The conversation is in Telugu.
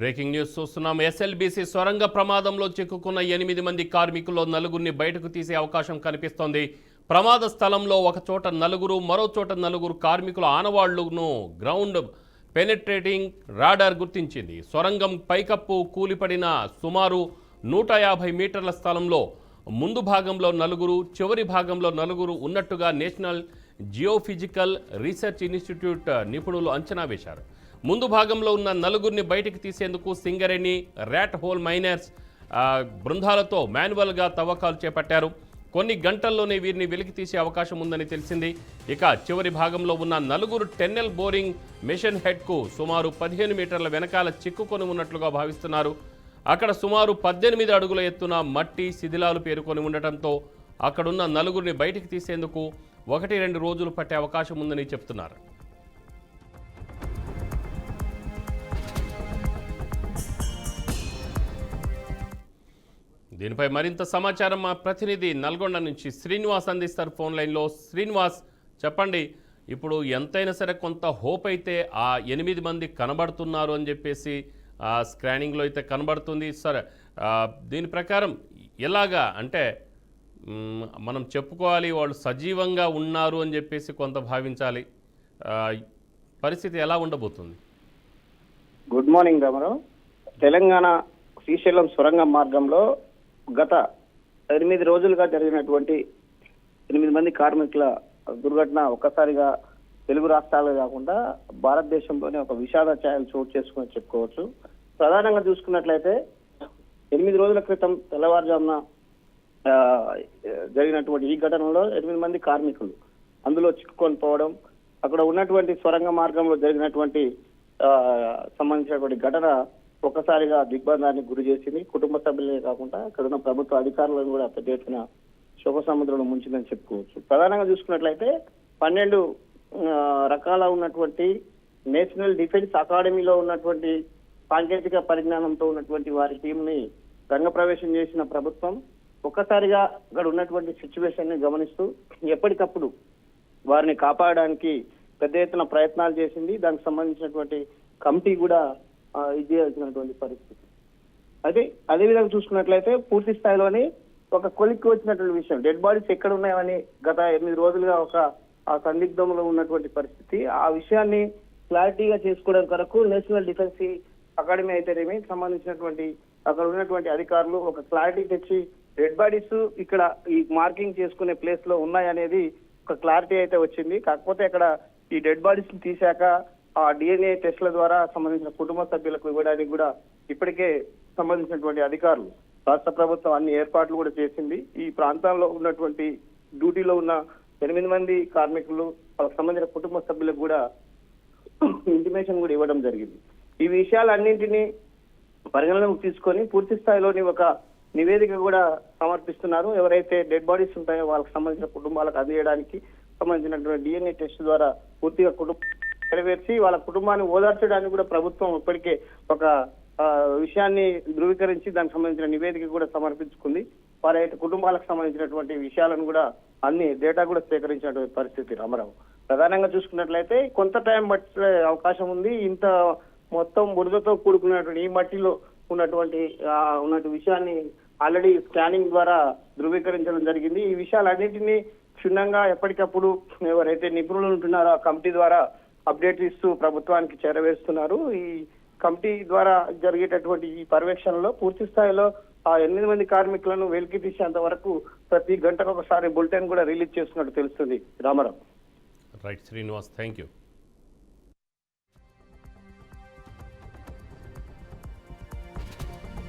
బ్రేకింగ్ న్యూస్ చూస్తున్నాం. ఎస్ఎల్బీసీ సొరంగ ప్రమాదంలో చిక్కుకున్న 8 మంది కార్మికుల్లో నలుగురిని బయటకు తీసే అవకాశం కనిపిస్తోంది. ప్రమాద స్థలంలో ఒక చోట నలుగురు, మరో చోట నలుగురు కార్మికుల ఆనవాళ్లను గ్రౌండ్ పెనెట్రేటింగ్ రాడార్ గుర్తించింది. సొరంగం పైకప్పు కూలిపడిన సుమారు 150 మీటర్ల స్థలంలో ముందు భాగంలో నలుగురు, చివరి భాగంలో నలుగురు ఉన్నట్టుగా నేషనల్ జియోఫిజికల్ రీసెర్చ్ ఇన్స్టిట్యూట్ నిపుణులు అంచనా వేశారు. ముందు భాగంలో ఉన్న నలుగురిని బయటికి తీసేందుకు సింగరేణి, ర్యాట్ హోల్ మైనర్స్ బృందాలతో మాన్యువల్గా తవ్వకాలు చేపట్టారు. కొన్ని గంటల్లోనే వీరిని వెలికి తీసే అవకాశం ఉందని తెలిసింది. ఇక చివరి భాగంలో ఉన్న నలుగురు టెన్నెల్ బోరింగ్ మెషిన్ హెడ్కు సుమారు 15 మీటర్ల వెనకాల చిక్కుకొని ఉన్నట్లుగా భావిస్తున్నారు. అక్కడ సుమారు 18 అడుగుల ఎత్తున మట్టి శిథిలాలు పేరుకొని ఉండటంతో అక్కడున్న నలుగురిని బయటికి తీసేందుకు 1-2 రోజులు పట్టే అవకాశం ఉందని చెప్తున్నారు. దీనిపై మరింత సమాచారం మా ప్రతినిధి నల్గొండ నుంచి శ్రీనివాస్ అందిస్తారు ఫోన్ లైన్లో. శ్రీనివాస్, చెప్పండి, ఇప్పుడు ఎంతైనా సరే కొంత హోప్ అయితే ఆ 8 మంది కనబడుతున్నారు అని చెప్పేసి స్కానింగ్లో అయితే కనబడుతుంది. సరే, దీని ప్రకారం ఎలాగా అంటే మనం చెప్పుకోవాలి వాళ్ళు సజీవంగా ఉన్నారు అని చెప్పేసి కొంత భావించాలి. పరిస్థితి ఎలా ఉండబోతుంది? Good morning Ramarao. తెలంగాణ శ్రీశైలం సొరంగ మార్గంలో గత 8 రోజులుగా జరిగినటువంటి 8 మంది కార్మికుల దుర్ఘటన ఒక్కసారిగా తెలుగు రాష్ట్రాలే కాకుండా భారతదేశంలోనే ఒక విషాద ఛాయలు చోటు చేసుకుని చెప్పుకోవచ్చు. ప్రధానంగా చూసుకున్నట్లయితే 8 రోజుల క్రితం తెల్లవారుజామున జరిగినటువంటి ఈ ఘటనలో 8 మంది కార్మికులు అందులో చిక్కుకొని పోవడం, అక్కడ ఉన్నటువంటి సొరంగ మార్గంలో జరిగినటువంటి సంబంధించినటువంటి ఘటన ఒక్కసారిగా దిగ్బంధానికి గురి చేసింది. కుటుంబ సభ్యులే కాకుండా అక్కడ ఉన్న ప్రభుత్వ అధికారులను కూడా పెద్ద ఎత్తున శోక సముద్రంలో ముంచిందని చెప్పుకోవచ్చు. ప్రధానంగా చూసుకున్నట్లయితే 12 రకాల ఉన్నటువంటి నేషనల్ డిఫెన్స్ అకాడమీలో ఉన్నటువంటి సాంకేతిక పరిజ్ఞానంతో ఉన్నటువంటి వారి టీంని రంగప్రవేశం చేసిన ప్రభుత్వం ఒక్కసారిగా అక్కడ ఉన్నటువంటి సిచ్యువేషన్ ని గమనిస్తూ ఎప్పటికప్పుడు వారిని కాపాడడానికి పెద్ద ఎత్తున ప్రయత్నాలు చేసింది. దానికి సంబంధించినటువంటి కమిటీ కూడా ఇది చేయాల్సినటువంటి పరిస్థితి. అయితే అదేవిధంగా చూసుకున్నట్లయితే పూర్తి స్థాయిలోని ఒక కొలిక్కి వచ్చినటువంటి విషయం, డెడ్ బాడీస్ ఎక్కడ ఉన్నాయని గత 8 రోజులుగా ఒక సందిగ్ధంలో ఉన్నటువంటి పరిస్థితి. ఆ విషయాన్ని క్లారిటీగా చేసుకోవడం కొరకు నేషనల్ డిఫెన్స్ అకాడమీ అయితేనేమి సంబంధించినటువంటి అక్కడ ఉన్నటువంటి అధికారులు ఒక క్లారిటీ తెచ్చి డెడ్ బాడీస్ ఇక్కడ ఈ మార్కింగ్ చేసుకునే ప్లేస్ లో ఉన్నాయనేది ఒక క్లారిటీ అయితే వచ్చింది. కాకపోతే అక్కడ ఈ డెడ్ బాడీస్ ని తీశాక ఆ డిఎన్ఏ టెస్ట్ల ద్వారా సంబంధించిన కుటుంబ సభ్యులకు ఇవ్వడానికి కూడా ఇప్పటికే సంబంధించినటువంటి అధికారులు రాష్ట్ర ప్రభుత్వం అన్ని ఏర్పాట్లు కూడా చేసింది. ఈ ప్రాంతాల్లో ఉన్నటువంటి డ్యూటీలో ఉన్న 8 మంది కార్మికులు వాళ్ళకి సంబంధించిన కుటుంబ సభ్యులకు కూడా ఇంటిమేషన్ కూడా ఇవ్వడం జరిగింది. ఈ విషయాలన్నింటినీ పరిగణలోకి తీసుకొని పూర్తి స్థాయిలోని ఒక నివేదిక కూడా సమర్పిస్తున్నారు. ఎవరైతే డెడ్ బాడీస్ ఉంటాయో వాళ్ళకి సంబంధించిన కుటుంబాలకు అందజేయడానికి సంబంధించినటువంటి డిఎన్ఏ టెస్ట్ ద్వారా పూర్తిగా నెరవేర్చి వాళ్ళ కుటుంబాన్ని ఓదార్చడానికి కూడా ప్రభుత్వం ఇప్పటికే ఒక విషయాన్ని ధృవీకరించి దానికి సంబంధించిన నివేదిక కూడా సమర్పించుకుంది. వారి కుటుంబాలకు సంబంధించినటువంటి విషయాలను కూడా అన్ని డేటా కూడా సేకరించినటువంటి పరిస్థితి. రామారావు, ప్రధానంగా చూసుకున్నట్లయితే కొంత టైం పట్టే అవకాశం ఉంది. ఇంత మొత్తం బురదతో కూడుకున్నటువంటి ఈ మట్టిలో ఉన్నటువంటి విషయాన్ని ఆల్రెడీ స్కానింగ్ ద్వారా ధృవీకరించడం జరిగింది. ఈ విషయాలన్నింటినీ క్షుణ్ణంగా ఎప్పటికప్పుడు ఎవరైతే నిపుణులు ఉంటున్నారో ఆ కమిటీ ద్వారా అప్డేట్ ఇస్తూ ప్రభుత్వానికి చేరవేస్తున్నారు. ఈ కమిటీ ద్వారా జరిగేటటువంటి ఈ పర్యవేక్షణలో పూర్తి స్థాయిలో ఆ 8 మంది కార్మికులను వెలికి తీసేంత వరకు ప్రతి గంటకు ఒకసారి బులెటిన్ కూడా రిలీజ్ చేస్తున్నట్టు తెలుస్తుంది. Ramarao. Right Srinivas, thank you.